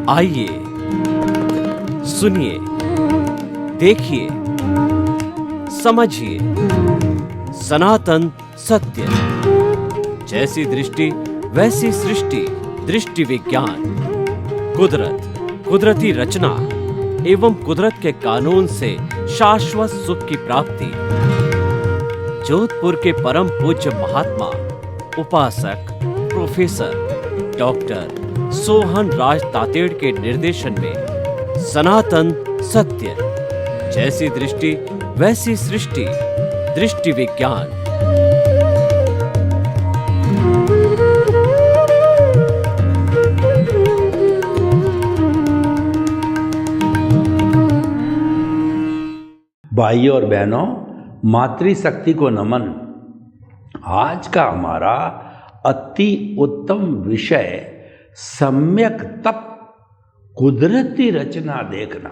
आइए सुनिए, देखिए, समझिए सनातन सत्य। जैसी दृष्टि वैसी सृष्टि, दृष्टि विज्ञान। कुदरत, कुदरती रचना एवं कुदरत के कानून से शाश्वत सुख की प्राप्ति। जोधपुर के परम पूज्य महात्मा उपासक प्रोफेसर डॉक्टर सोहन राज तातेड़ के निर्देशन में सनातन सत्य। जैसी दृष्टि वैसी सृष्टि, दृष्टि विज्ञान। भाइयों और बहनों, मातृशक्ति को नमन। आज का हमारा अति उत्तम विषय सम्यक तप, कुदरती रचना देखना।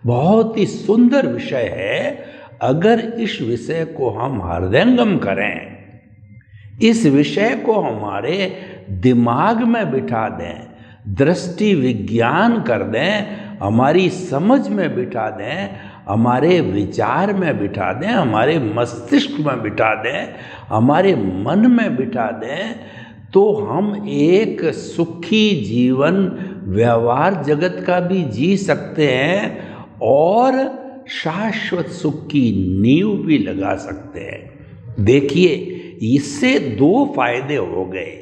बहुत ही सुंदर विषय है। अगर इस विषय को हम हृदयंगम करें, इस विषय को हमारे दिमाग में बिठा दें, दृष्टि विज्ञान कर दें, हमारी समझ में बिठा दें, हमारे विचार में बिठा दें, हमारे मस्तिष्क में बिठा दें, हमारे मन में बिठा दें, तो हम एक सुखी जीवन व्यवहार जगत का भी जी सकते हैं और शाश्वत सुख की नींव भी लगा सकते हैं। देखिए, इससे दो फायदे हो गए।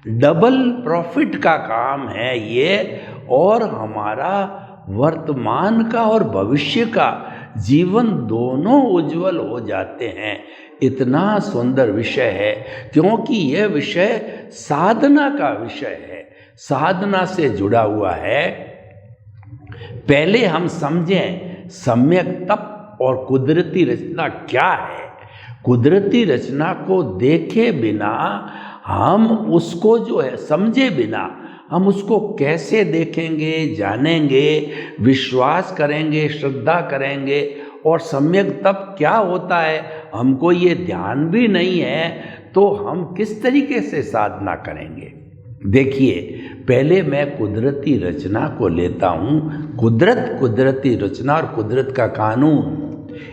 डबल प्रॉफिट का काम है ये, और हमारा वर्तमान का और भविष्य का जीवन दोनों उज्जवल हो जाते हैं। इतना सुंदर विषय है, क्योंकि यह विषय साधना का विषय है, साधना से जुड़ा हुआ है। पहले हम समझें सम्यक तप और कुदरती रचना क्या है। कुदरती रचना को देखे बिना, हम उसको जो है समझे बिना, हम उसको कैसे देखेंगे, जानेंगे, विश्वास करेंगे, श्रद्धा करेंगे। और सम्यक तप क्या होता है, हमको ये ध्यान भी नहीं है, तो हम किस तरीके से साधना करेंगे। देखिए, पहले मैं कुदरती रचना को लेता हूँ। कुदरती रचना और कुदरत का कानून,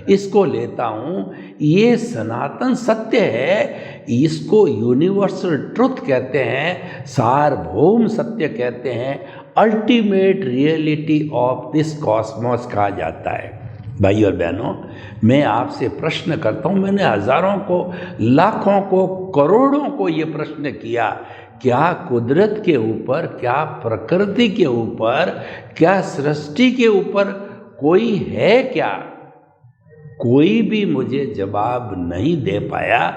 इसको लेता हूँ। ये सनातन सत्य है, इसको यूनिवर्सल ट्रुथ कहते हैं, सार्वभौम सत्य कहते हैं, ultimate reality of this Cosmos कहा जाता है। भाई और बहनों, मैं आपसे प्रश्न करता हूँ। मैंने हजारों को, लाखों को, करोड़ों को ये प्रश्न किया, क्या कुदरत के ऊपर, क्या प्रकृति के ऊपर, क्या सृष्टि के ऊपर कोई है क्या? कोई भी मुझे जवाब नहीं दे पाया।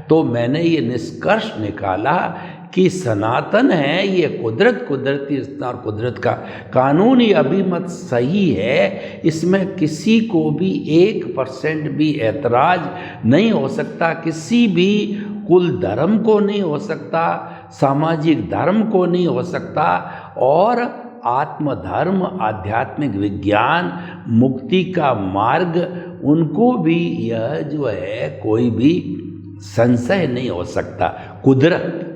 तो मैंने ये निष्कर्ष निकाला कि सनातन है ये कुदरत, कुदरती रचना और कुदरत का कानून, ये अभिमत सही है। इसमें किसी को भी 1% भी ऐतराज नहीं हो सकता, किसी भी कुल धर्म को नहीं हो सकता, सामाजिक धर्म को नहीं हो सकता, और आत्मधर्म, आध्यात्मिक विज्ञान, मुक्ति का मार्ग, उनको भी यह जो है कोई भी संशय नहीं हो सकता। कुदरत,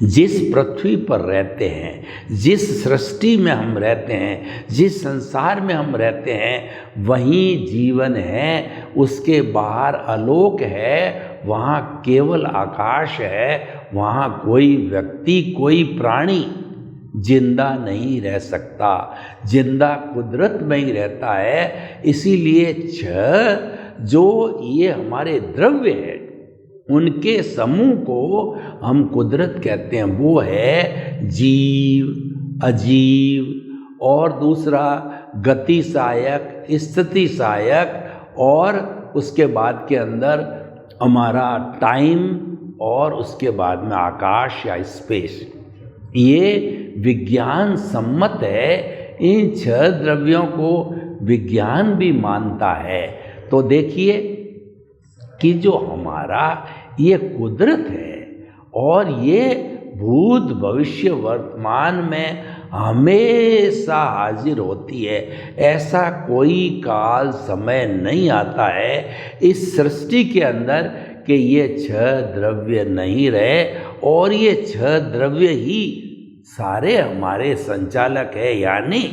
जिस पृथ्वी पर रहते हैं, जिस सृष्टि में हम रहते हैं, जिस संसार में हम रहते हैं, वहीं जीवन है। उसके बाहर आलोक है, वहाँ केवल आकाश है। वहाँ कोई व्यक्ति, कोई प्राणी जिंदा नहीं रह सकता। जिंदा कुदरत में ही रहता है। इसीलिए जो ये हमारे द्रव्य है, उनके समूह को हम कुदरत कहते हैं। वो है जीव, अजीव, और दूसरा गति सहायक, स्थिति सहायक, और उसके बाद के अंदर हमारा टाइम, और उसके बाद में आकाश या स्पेस। ये विज्ञान सम्मत है। इन 6 द्रव्यों को विज्ञान भी मानता है। तो देखिए कि जो हमारा ये कुदरत है, और ये भूत, भविष्य, वर्तमान में हमेशा हाजिर होती है। ऐसा कोई काल, समय नहीं आता है इस सृष्टि के अंदर कि ये 6 द्रव्य नहीं रहे, और ये 6 द्रव्य ही सारे हमारे संचालक है, यानी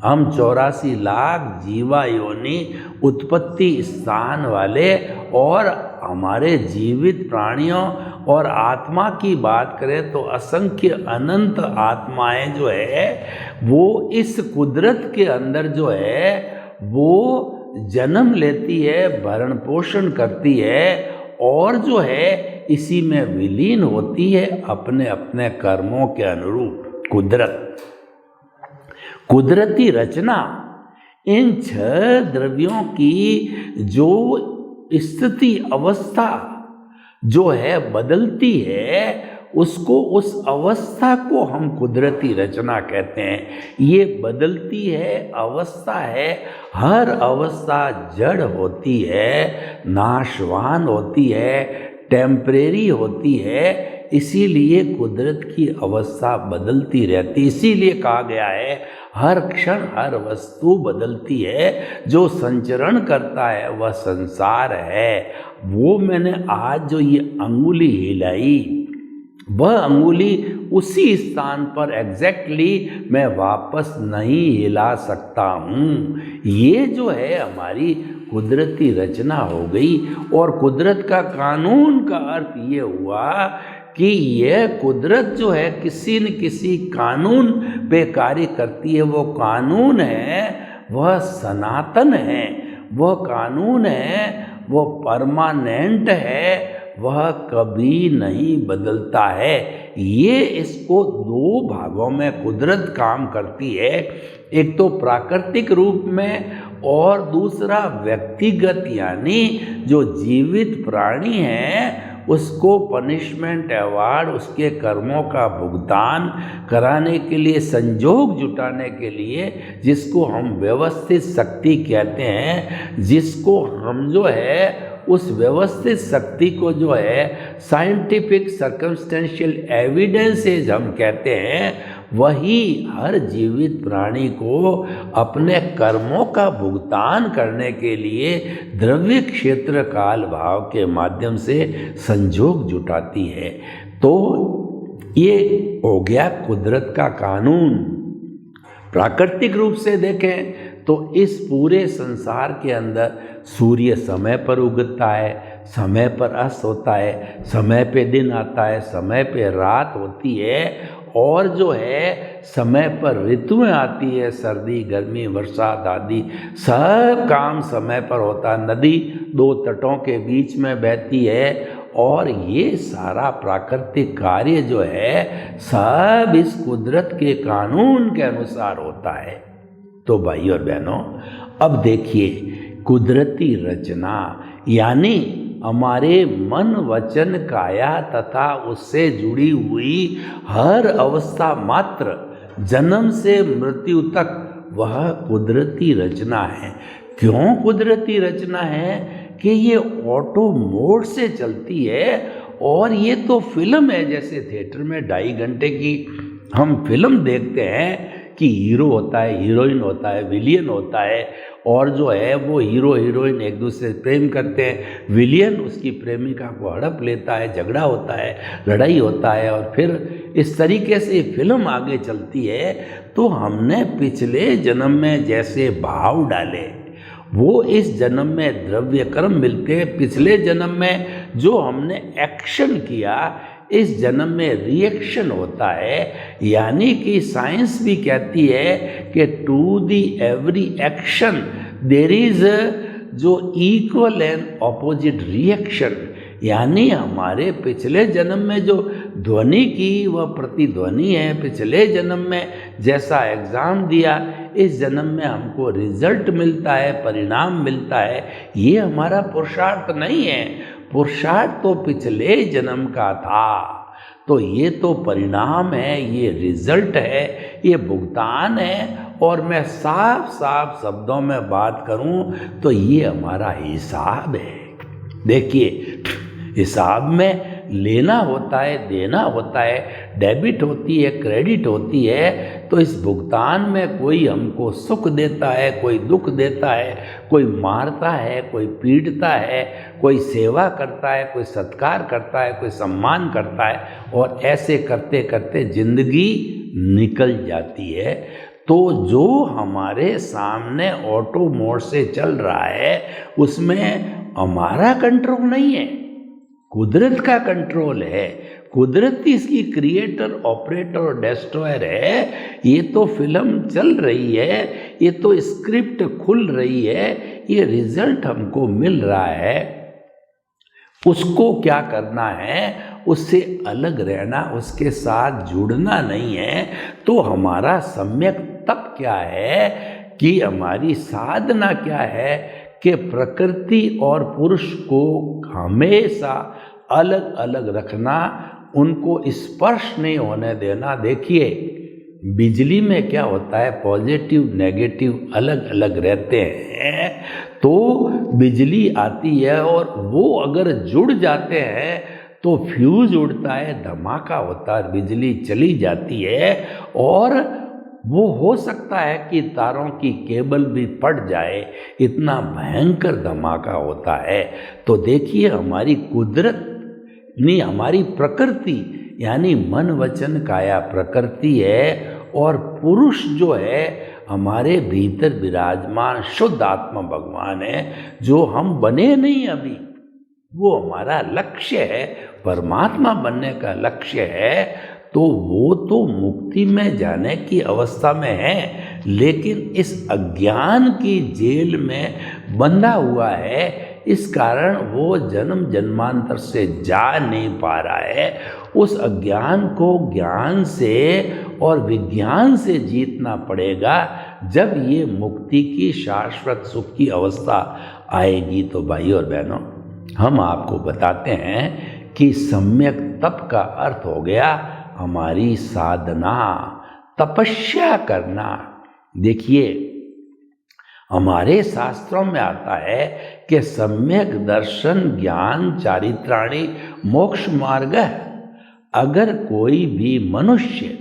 हम 84 लाख जीवा योनि उत्पत्ति स्थान वाले, और हमारे जीवित प्राणियों और आत्मा की बात करें तो असंख्य अनंत आत्माएं जो है वो इस कुदरत के अंदर जो है वो जन्म लेती है, भरण पोषण करती है, और जो है इसी में विलीन होती है अपने अपने कर्मों के अनुरूप। कुदरती रचना इन 6 द्रव्यों की जो स्थिति अवस्था जो है बदलती है, उसको, उस अवस्था को हम कुदरती रचना कहते हैं। ये बदलती है अवस्था है, हर अवस्था जड़ होती है, नाशवान होती है, टेम्परेरी होती है, इसीलिए कुदरत की अवस्था बदलती रहती। इसीलिए कहा गया है हर क्षण हर वस्तु बदलती है, जो संचरण करता है वह संसार है। वो मैंने आज जो ये अंगुली हिलाई, वह अंगुली उसी स्थान पर एग्जैक्टली मैं वापस नहीं हिला सकता हूँ। ये जो है हमारी कुदरती रचना हो गई। और कुदरत का कानून का अर्थ ये हुआ कि यह कुदरत जो है किसी न किसी कानून पे कार्य करती है। वो कानून है, वह सनातन है, वह कानून है, वो परमानेंट है, वह कभी नहीं बदलता है। ये इसको 2 भागों में कुदरत काम करती है, एक तो प्राकृतिक रूप में और दूसरा व्यक्तिगत, यानी जो जीवित प्राणी है उसको पनिशमेंट अवार्ड, उसके कर्मों का भुगतान कराने के लिए, संजोग जुटाने के लिए, जिसको हम व्यवस्थित शक्ति कहते हैं, जिसको हम जो है उस व्यवस्थित शक्ति को जो है साइंटिफिक सर्कमस्टेंशियल एविडेंसेज हम कहते हैं, वही हर जीवित प्राणी को अपने कर्मों का भुगतान करने के लिए द्रव्य क्षेत्र काल भाव के माध्यम से संजोग जुटाती है। तो ये हो गया कुदरत का कानून। प्राकृतिक रूप से देखें तो इस पूरे संसार के अंदर सूर्य समय पर उगता है, समय पर अस्त होता है, समय पे दिन आता है, समय पे रात होती है, और जो है समय पर ऋतुएं आती है, सर्दी गर्मी बरसात आदि सब काम समय पर होता है। नदी 2 तटों के बीच में बहती है, और ये सारा प्राकृतिक कार्य जो है सब इस कुदरत के कानून के अनुसार होता है। तो भाई और बहनों, अब देखिए कुदरती रचना यानी हमारे मन वचन काया तथा उससे जुड़ी हुई हर अवस्था मात्र, जन्म से मृत्यु तक, वह कुदरती रचना है। क्यों कुदरती रचना है? कि ये ऑटो मोड से चलती है, और ये तो फिल्म है। जैसे थिएटर में 2.5 घंटे की हम फिल्म देखते हैं कि हीरो होता है, हीरोइन होता है, विलियन होता है, और जो है वो हीरो हीरोइन एक दूसरे से प्रेम करते हैं, विलियन उसकी प्रेमिका को हड़प लेता है, झगड़ा होता है, लड़ाई होता है, और फिर इस तरीके से फिल्म आगे चलती है। तो हमने पिछले जन्म में जैसे भाव डाले, वो इस जन्म में द्रव्य कर्म मिलते हैं। पिछले जन्म में जो हमने एक्शन किया, इस जन्म में रिएक्शन होता है। यानी कि साइंस भी कहती है कि to the every action there is जो इक्वल एंड ऑपोजिट रिएक्शन। यानी हमारे पिछले जन्म में जो ध्वनि की वह प्रतिध्वनि है। पिछले जन्म में जैसा एग्ज़ाम दिया, इस जन्म में हमको रिजल्ट मिलता है, परिणाम मिलता है। ये हमारा पुरुषार्थ नहीं है, पुरुषार्थ तो पिछले जन्म का था। तो ये तो परिणाम है, ये रिजल्ट है, ये भुगतान है। और मैं साफ साफ शब्दों में बात करूं तो ये हमारा हिसाब है। देखिए, हिसाब में लेना होता है, देना होता है, डेबिट होती है, क्रेडिट होती है। तो इस भुगतान में कोई हमको सुख देता है, कोई दुख देता है, कोई मारता है, कोई पीटता है, कोई सेवा करता है, कोई सत्कार करता है, कोई सम्मान करता है। और ऐसे करते करते जिंदगी निकल जाती है। तो जो हमारे सामने ऑटो मोड से चल रहा है उसमें हमारा कंट्रोल नहीं है, कुदरत का कंट्रोल है। कुदरत इसकी क्रिएटर, ऑपरेटर और डिस्ट्रॉयर है। ये तो फिल्म चल रही है, ये तो स्क्रिप्ट खुल रही है, ये रिजल्ट हमको मिल रहा है। उसको क्या करना है, उससे अलग रहना, उसके साथ जुड़ना नहीं है। तो हमारा सम्यक तप क्या है कि हमारी साधना क्या है कि प्रकृति और पुरुष को हमेशा अलग अलग रखना, उनको स्पर्श नहीं होने देना। देखिए बिजली में क्या होता है, पॉजिटिव नेगेटिव अलग अलग रहते हैं। तो बिजली आती है और वो अगर जुड़ जाते हैं तो फ्यूज उड़ता है, धमाका होता है, बिजली चली जाती है और वो हो सकता है कि तारों की केबल भी फट जाए, इतना भयंकर धमाका होता है। तो देखिए हमारी कुदरत नहीं, हमारी प्रकृति यानी मन वचन काया प्रकृति है और पुरुष जो है हमारे भीतर विराजमान शुद्ध आत्मा भगवान है, जो हम बने नहीं अभी। वो हमारा लक्ष्य है, परमात्मा बनने का लक्ष्य है। तो वो तो मुक्ति में जाने की अवस्था में है, लेकिन इस अज्ञान की जेल में बंधा हुआ है। इस कारण वो जन्म जन्मांतर से जा नहीं पा रहा है। उस अज्ञान को ज्ञान से और विज्ञान से जीतना पड़ेगा। जब ये मुक्ति की शाश्वत सुख की अवस्था आएगी तो भाई और बहनों, हम आपको बताते हैं कि सम्यक तप का अर्थ हो गया हमारी साधना, तपस्या करना। देखिए हमारे शास्त्रों में आता है कि सम्यक दर्शन ज्ञान चारित्राणि मोक्ष मार्ग है। अगर कोई भी मनुष्य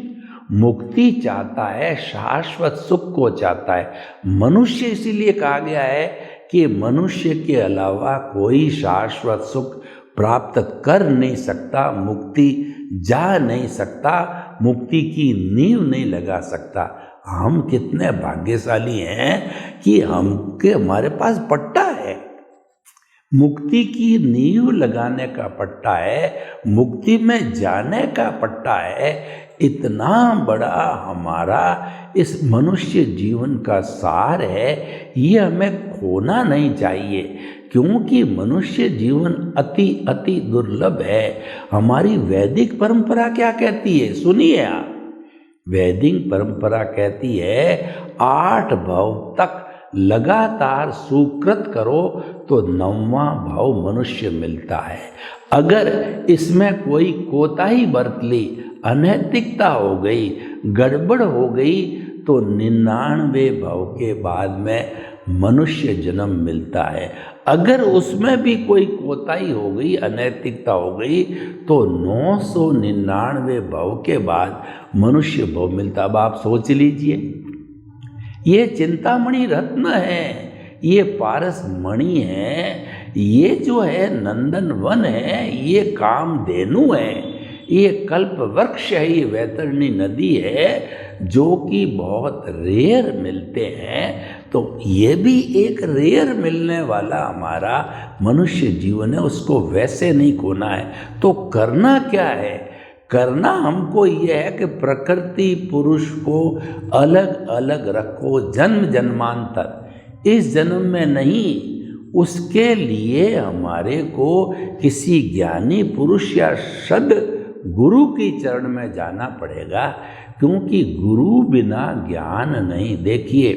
मुक्ति चाहता है, शाश्वत सुख को चाहता है, मनुष्य इसीलिए कहा गया है कि मनुष्य के अलावा कोई शाश्वत सुख प्राप्त कर नहीं सकता, मुक्ति जा नहीं सकता, मुक्ति की नींव नहीं लगा सकता। हम कितने भाग्यशाली हैं कि हमारे पास पट्टा है, मुक्ति की नींव लगाने का पट्टा है, मुक्ति में जाने का पट्टा है। इतना बड़ा हमारा इस मनुष्य जीवन का सार है, ये हमें खोना नहीं चाहिए, क्योंकि मनुष्य जीवन अति अति दुर्लभ है। हमारी वैदिक परंपरा क्या कहती है, सुनिए आप। वैदिक परंपरा कहती है 8 भव तक लगातार सुकृत करो तो 9वां भाव मनुष्य मिलता है। अगर इसमें कोई कोताही बरत ली, अनैतिकता हो गई, गड़बड़ हो गई, तो 99 भाव के बाद में मनुष्य जन्म मिलता है। अगर उसमें भी कोई कोताही हो गई, अनैतिकता हो गई, तो 999 भाव के बाद मनुष्य भाव मिलता। अब आप सोच लीजिए, ये चिंतामणि रत्न है, ये पारस मणि है, ये जो है नंदन वन है, ये कामधेनु है, ये कल्प वृक्ष है, ये वैतरणी नदी है, जो कि बहुत रेयर मिलते हैं। तो ये भी एक रेयर मिलने वाला हमारा मनुष्य जीवन है, उसको वैसे नहीं खोना है। तो करना क्या है, करना हमको ये है कि प्रकृति पुरुष को अलग अलग रखो जन्म जन्मांतर, इस जन्म में नहीं। उसके लिए हमारे को किसी ज्ञानी पुरुष या सद गुरु की चरण में जाना पड़ेगा, क्योंकि गुरु बिना ज्ञान नहीं। देखिए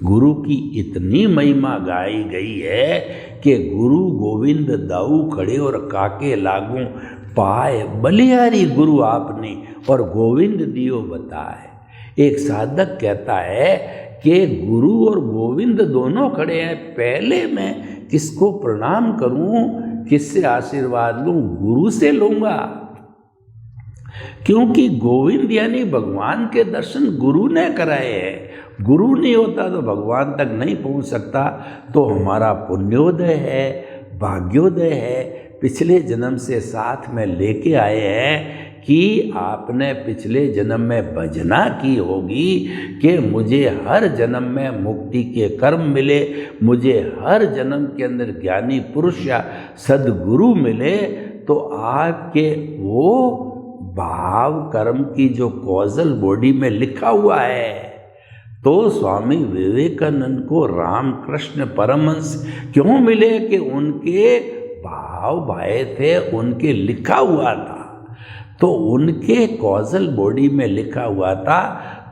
गुरु की इतनी महिमा गाई गई है कि गुरु गोविंद दाऊ खड़े और काके लागू पाए, बलिहारी गुरु आपने और गोविंद दियो बताए। एक साधक कहता है कि गुरु और गोविंद दोनों खड़े हैं, पहले मैं किसको प्रणाम करूं, किससे आशीर्वाद लूं? गुरु से लूंगा, क्योंकि गोविंद यानी भगवान के दर्शन गुरु ने कराए हैं। गुरु नहीं होता तो भगवान तक नहीं पहुंच सकता। तो हमारा पुण्योदय है, भाग्योदय है, पिछले जन्म से साथ में लेके आए हैं कि आपने पिछले जन्म में भजना की होगी कि मुझे हर जन्म में मुक्ति के कर्म मिले, मुझे हर जन्म के अंदर ज्ञानी पुरुष या सद्गुरु मिले, तो आपके वो भाव कर्म की जो कॉजल बॉडी में लिखा हुआ है। तो स्वामी विवेकानंद को रामकृष्ण परमहंस क्यों मिले कि उनके भाव भाए थे, उनके लिखा हुआ था। तो उनके कॉजल बॉडी में लिखा हुआ था,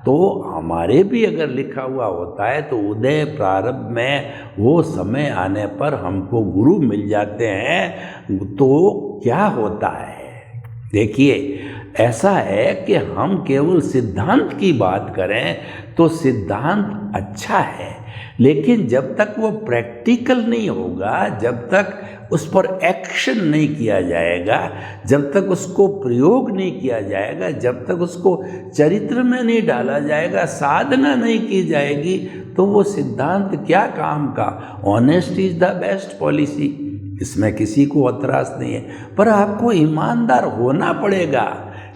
तो हमारे भी अगर लिखा हुआ होता है तो उदय प्रारंभ में वो समय आने पर हमको गुरु मिल जाते हैं, तो क्या होता है। देखिए, ऐसा है कि हम केवल सिद्धांत की बात करें तो सिद्धांत अच्छा है, लेकिन जब तक वो प्रैक्टिकल नहीं होगा, जब तक उस पर एक्शन नहीं किया जाएगा, जब तक उसको प्रयोग नहीं किया जाएगा, जब तक उसको चरित्र में नहीं डाला जाएगा, साधना नहीं की जाएगी, तो वो सिद्धांत क्या काम का। Honesty is the best policy, इसमें किसी को एतराज नहीं है, पर आपको ईमानदार होना पड़ेगा,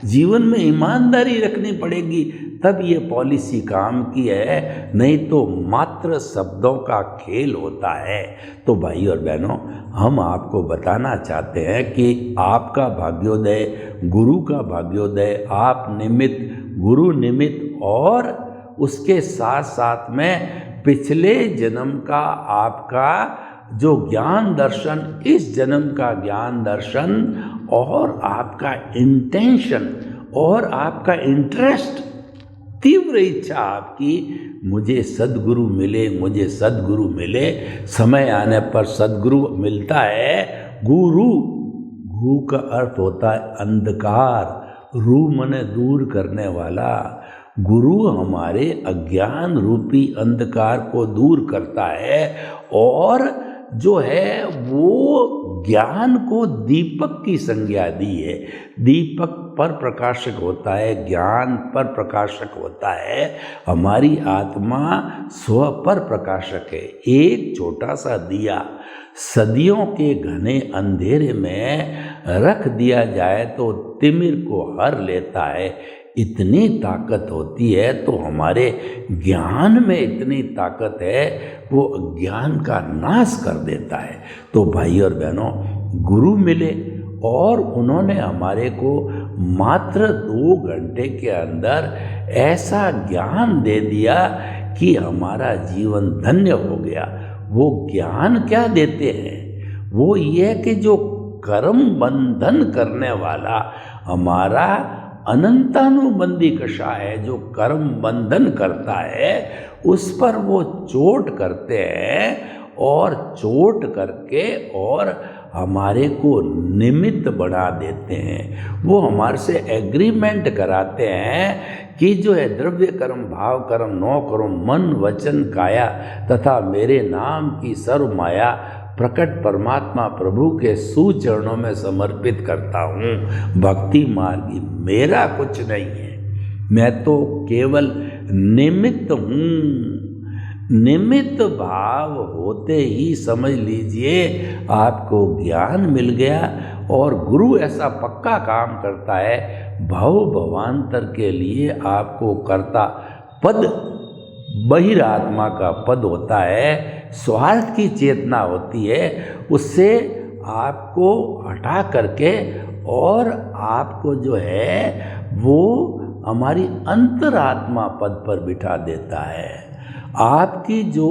जीवन में ईमानदारी रखनी पड़ेगी, तब ये पॉलिसी काम की है, नहीं तो मात्र शब्दों का खेल होता है। तो भाई और बहनों, हम आपको बताना चाहते हैं कि आपका भाग्योदय, गुरु का भाग्योदय, आप निमित्त, गुरु निमित्त, और उसके साथ साथ में पिछले जन्म का आपका जो ज्ञान दर्शन, इस जन्म का ज्ञान दर्शन, और आपका इंटेंशन और आपका इंटरेस्ट, तीव्र इच्छा आपकी, मुझे सद्गुरु मिले, मुझे सद्गुरु मिले। समय आने पर सद्गुरु मिलता है। गुरु, गु का अर्थ होता है अंधकार, रू मने दूर करने वाला। गुरु हमारे अज्ञान रूपी अंधकार को दूर करता है, और जो है वो ज्ञान को दीपक की संज्ञा दी है। दीपक पर प्रकाशक होता है, ज्ञान पर प्रकाशक होता है, हमारी आत्मा स्व पर प्रकाशक है। एक छोटा सा दिया सदियों के घने अंधेरे में रख दिया जाए तो तिमिर को हर लेता है। इतनी ताकत होती है, तो हमारे ज्ञान में इतनी ताकत है, वो अज्ञान का नाश कर देता है। तो भाई और बहनों, गुरु मिले और उन्होंने हमारे को मात्र 2 घंटे के अंदर ऐसा ज्ञान दे दिया कि हमारा जीवन धन्य हो गया। वो ज्ञान क्या देते हैं? वो ये है कि जो कर्म बंधन करने वाला हमारा अनंतानुबंधी कषाय है, जो कर्म बंधन करता है, उस पर वो चोट करते हैं, और चोट करके और हमारे को निमित्त बना देते हैं। वो हमारे से एग्रीमेंट कराते हैं कि जो है द्रव्य कर्म, भाव कर्म, 9 करो, मन वचन काया तथा मेरे नाम की सर्व माया प्रकट परमात्मा प्रभु के सुचरणों में समर्पित करता हूँ। भक्ति मार्गी मेरा कुछ नहीं है, मैं तो केवल निमित्त हूँ। निमित्त भाव होते ही समझ लीजिए आपको ज्ञान मिल गया। और गुरु ऐसा पक्का काम करता है, भव भवांतर के लिए आपको करता पद, बहिरात्मा का पद होता है, स्वार्थ की चेतना होती है, उससे आपको हटा करके और आपको जो है वो हमारी अंतरात्मा पद पर बिठा देता है। आपकी जो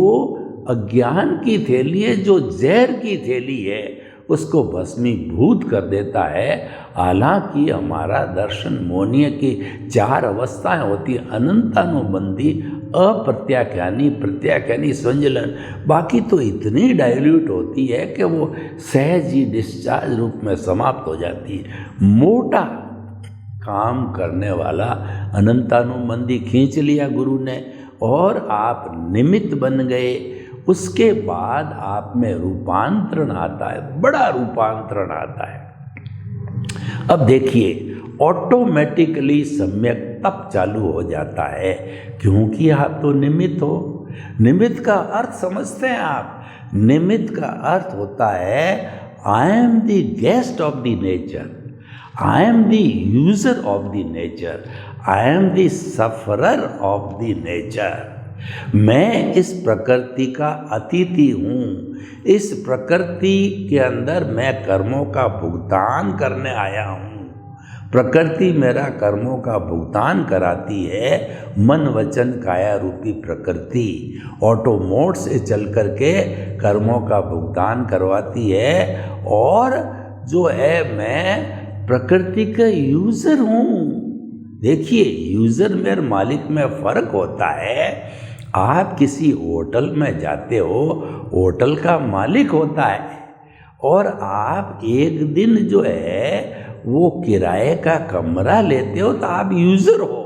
अज्ञान की थैली है, जो जहर की थैली है, उसको भस्मीभूत कर देता है। हालांकि हमारा दर्शन मोनीय की 4 अवस्थाएं होती है, अनंतानुबंधी, अप्रत्याख्यानी, प्रत्याख्यानी, संजलन। बाकी तो इतनी डाइल्यूट होती है कि वो सहज ही डिस्चार्ज रूप में समाप्त हो जाती है। मोटा काम करने वाला अनंतानुबंधी खींच लिया गुरु ने, और आप निमित्त बन गए। उसके बाद आप में रूपांतरण आता है, बड़ा रूपांतरण आता है। अब देखिए, ऑटोमेटिकली सम्यक तप चालू हो जाता है, क्योंकि आप तो निमित्त हो। निमित्त का अर्थ समझते हैं आप? निमित्त का अर्थ होता है I am the guest of the nature. I am the user of the nature, I am the sufferer of the nature. मैं इस प्रकृति का अतिथि हूँ, इस प्रकृति के अंदर मैं कर्मों का भुगतान करने आया हूँ। प्रकृति मेरा कर्मों का भुगतान कराती है, मन वचन काया रूपी प्रकृति ऑटो मोड से चल करके कर्मों का भुगतान करवाती है। और जो है मैं प्रकृति का यूज़र हूँ। देखिए, यूज़र में मालिक में फ़र्क होता है। आप किसी होटल में जाते हो, होटल का मालिक होता है, और आप एक दिन जो है वो किराए का कमरा लेते हो तो आप यूज़र हो,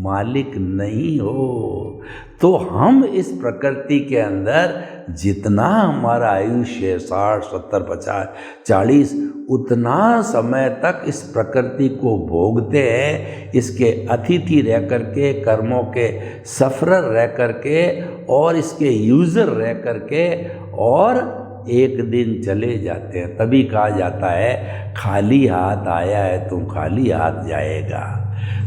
मालिक नहीं हो। तो हम इस प्रकृति के अंदर जितना हमारा आयुष्य 60, 70, 50, 40 उतना समय तक इस प्रकृति को भोगते हैं, इसके अतिथि रह करके, कर्मों के सफरर रह करके और इसके यूज़र रह करके, और एक दिन चले जाते हैं। तभी कहा जाता है खाली हाथ आया है तुम खाली हाथ जाएगा।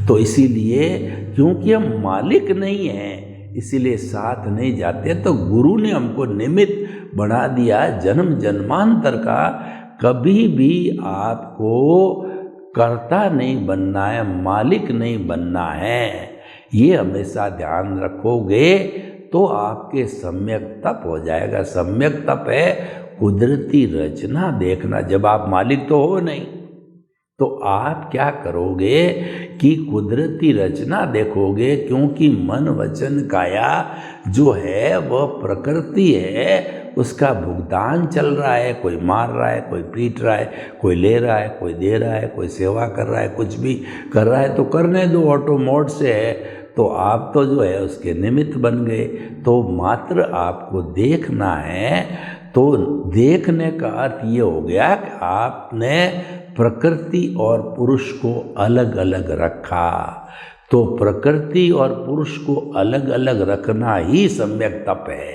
तो इसीलिए क्योंकि हम मालिक नहीं हैं, इसीलिए साथ नहीं जाते। तो गुरु ने हमको निमित्त बना दिया जन्म जन्मांतर का। कभी भी आपको कर्ता नहीं बनना है, मालिक नहीं बनना है। ये हमेशा ध्यान रखोगे तो आपके सम्यक तप हो जाएगा। सम्यक तप है कुदरती रचना देखना। जब आप मालिक तो हो नहीं, तो आप क्या करोगे कि कुदरती रचना देखोगे, क्योंकि मन वचन काया जो है वह प्रकृति है, उसका भुगतान चल रहा है। कोई मार रहा है, कोई पीट रहा है, कोई ले रहा है, कोई दे रहा है, कोई सेवा कर रहा है, कुछ भी कर रहा है। तो करने दो, ऑटो मोड से है, तो आप तो जो है उसके निमित्त बन गए। तो मात्र आपको देखना है। तो देखने का अर्थ ये हो गया कि आपने प्रकृति और पुरुष को अलग अलग रखा। तो प्रकृति और पुरुष को अलग अलग रखना ही सम्यक तप है।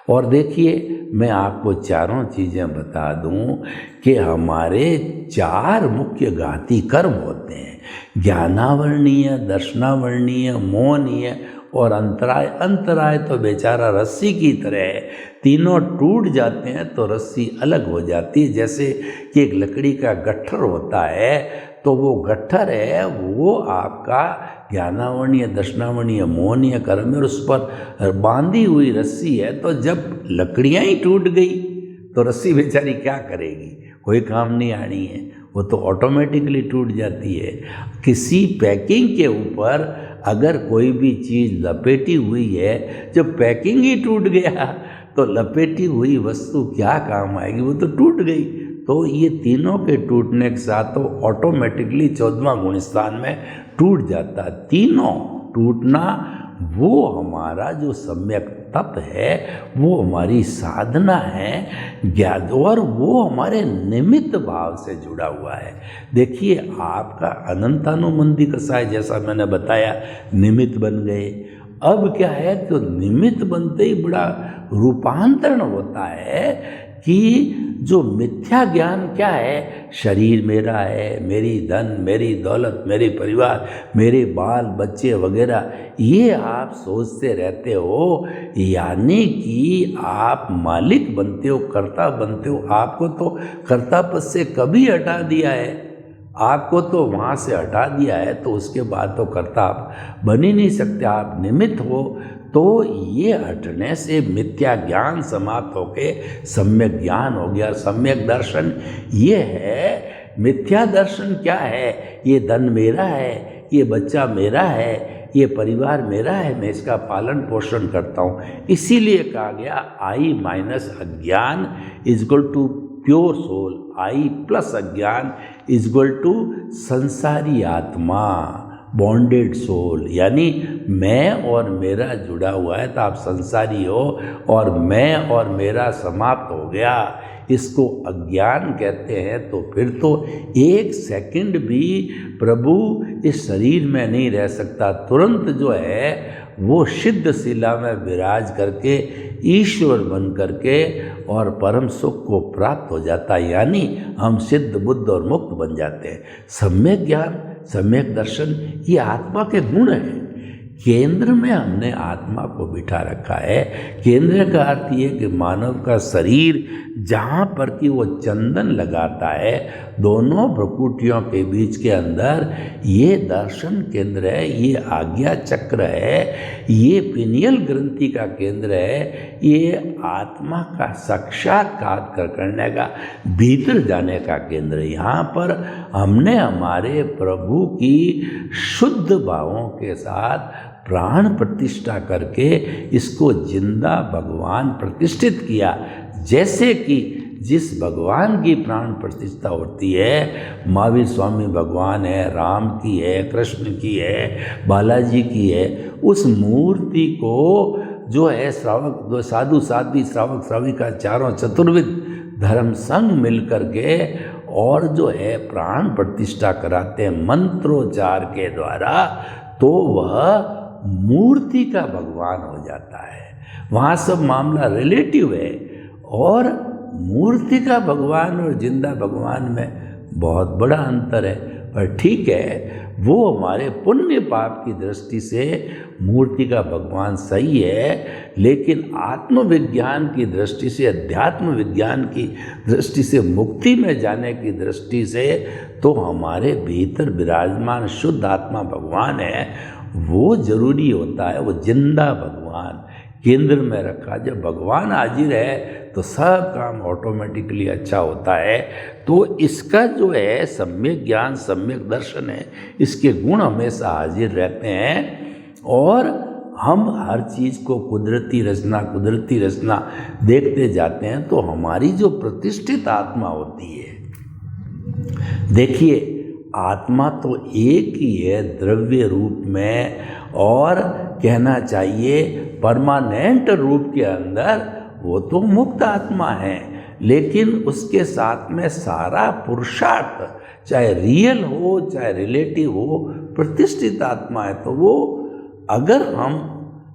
और देखिए, मैं आपको चारों चीज़ें बता दूं कि हमारे 4 मुख्य घाती कर्म होते हैं। ज्ञानावर्णीय, दर्शनावर्णीय, मोहनीय और अंतराय। अंतराय तो बेचारा रस्सी की तरह है, तीनों टूट जाते हैं तो रस्सी अलग हो जाती है। जैसे कि एक लकड़ी का गट्ठर होता है, तो वो गट्ठर है वो आपका ज्ञानावर्णीय, दर्शनावर्णीय, मोहनीय कर्म है, और उस पर बांधी हुई रस्सी है। तो जब लकड़ियाँ ही टूट गई तो रस्सी बेचारी क्या करेगी, कोई काम नहीं आनी है, वो तो ऑटोमेटिकली टूट जाती है। किसी पैकिंग के ऊपर अगर कोई भी चीज़ लपेटी हुई है, जब पैकिंग ही टूट गया तो लपेटी हुई वस्तु क्या काम आएगी, वो तो टूट गई। तो ये तीनों के टूटने के साथ तो ऑटोमेटिकली 14वां गुण स्थान में टूट जाता। तीनों टूटना वो हमारा जो सम्यक तप है, वो हमारी साधना है ज्ञान, और वो हमारे निमित्त भाव से जुड़ा हुआ है। देखिए, आपका अनंतानुबंधी कसा है, जैसा मैंने बताया, निमित्त बन गए। अब क्या है, तो निमित्त बनते ही बड़ा रूपांतरण होता है कि जो मिथ्या ज्ञान क्या है, शरीर मेरा है, मेरी धन, मेरी दौलत, मेरे परिवार, मेरे बाल बच्चे वगैरह, ये आप सोचते रहते हो। यानी कि आप मालिक बनते हो, कर्ता बनते हो। आपको तो कर्ता पद से कभी हटा दिया है, आपको तो वहाँ से हटा दिया है, तो उसके बाद तो कर्ता आप बन ही नहीं सकते, आप निमित्त हो। तो ये हटने से मिथ्या ज्ञान समाप्त होके सम्यक ज्ञान हो गया। सम्यक दर्शन ये है। मिथ्या दर्शन क्या है, ये धन मेरा है, ये बच्चा मेरा है, ये परिवार मेरा है, मैं इसका पालन पोषण करता हूँ। इसीलिए कहा गया आई माइनस अज्ञान is equal to pure soul, I plus अज्ञान इज इक्वल टू संसारी आत्मा, बॉन्डेड सोल। यानी मैं और मेरा जुड़ा हुआ है तो आप संसारी हो, और मैं और मेरा समाप्त हो गया, इसको अज्ञान कहते हैं। तो फिर तो 1 सेकंड भी प्रभु इस शरीर में नहीं रह सकता। तुरंत जो है वो सिद्ध शिला में विराज करके ईश्वर बन करके और परम सुख को प्राप्त हो जाता है, यानी हम सिद्ध बुद्ध और मुक्त बन जाते हैं। सम्यक ज्ञान, सम्यक दर्शन ये आत्मा के गुण हैं। केंद्र में हमने आत्मा को बिठा रखा है। केंद्र का अर्थ ये कि मानव का शरीर जहाँ पर कि वो चंदन लगाता है, दोनों भ्रुकुटियों के बीच के अंदर ये दर्शन केंद्र है, ये आज्ञा चक्र है, ये पिनियल ग्रंथि का केंद्र है, ये आत्मा का साक्षात्कार करने का, भीतर जाने का केंद्र है। यहाँ पर हमने हमारे प्रभु की शुद्ध भावों के साथ प्राण प्रतिष्ठा करके इसको जिंदा भगवान प्रतिष्ठित किया। जैसे कि जिस भगवान की प्राण प्रतिष्ठा होती है, महावीर स्वामी भगवान है, राम की है, कृष्ण की है, बालाजी की है, उस मूर्ति को जो है श्रावक, दो साधु साध्वी, श्रावक श्राविका, चारों चतुर्विद धर्म संघ मिल करके और जो है प्राण प्रतिष्ठा कराते हैं मंत्रोच्चार के द्वारा, तो वह मूर्ति का भगवान हो जाता है। वहाँ सब मामला रिलेटिव है, और मूर्ति का भगवान और जिंदा भगवान में बहुत बड़ा अंतर है। पर ठीक है, वो हमारे पुण्य पाप की दृष्टि से मूर्ति का भगवान सही है, लेकिन आत्मविज्ञान की दृष्टि से, अध्यात्म विज्ञान की दृष्टि से, मुक्ति में जाने की दृष्टि से तो हमारे भीतर विराजमान शुद्ध आत्मा भगवान है, वो जरूरी होता है। वो जिंदा भगवान केंद्र में रखा। जब भगवान हाजिर है तो सब काम ऑटोमेटिकली अच्छा होता है। तो इसका जो है सम्यक ज्ञान, सम्यक दर्शन है, इसके गुण हमेशा हाजिर रहते हैं, और हम हर चीज़ को कुदरती रचना देखते जाते हैं। तो हमारी जो प्रतिष्ठित आत्मा होती है, देखिए आत्मा तो एक ही है द्रव्य रूप में, और कहना चाहिए परमानेंट रूप के अंदर वो तो मुक्त आत्मा है, लेकिन उसके साथ में सारा पुरुषार्थ चाहे रियल हो चाहे रिलेटिव हो, प्रतिष्ठित आत्मा है। तो वो अगर हम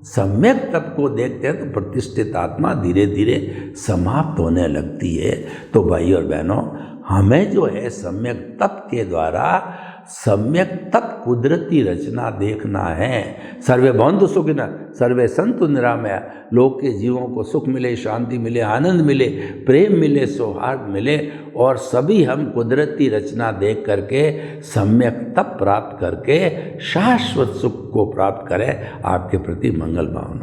सम्यक तत्व को देखते हैं तो प्रतिष्ठित आत्मा धीरे धीरे समाप्त होने लगती है। तो भाई और बहनों, हमें जो है सम्यक तत्व के द्वारा सम्यक तत्व कुदरती रचना देखना है। सर्वे भवन्तु सुखिनः, सर्वे सन्तु निरामया। लोक के जीवों को सुख मिले, शांति मिले, आनंद मिले, प्रेम मिले, सौहार्द मिले, और सभी हम कुदरती रचना देख करके सम्यक तत्व प्राप्त करके शाश्वत सुख को प्राप्त करें। आपके प्रति मंगल भावना।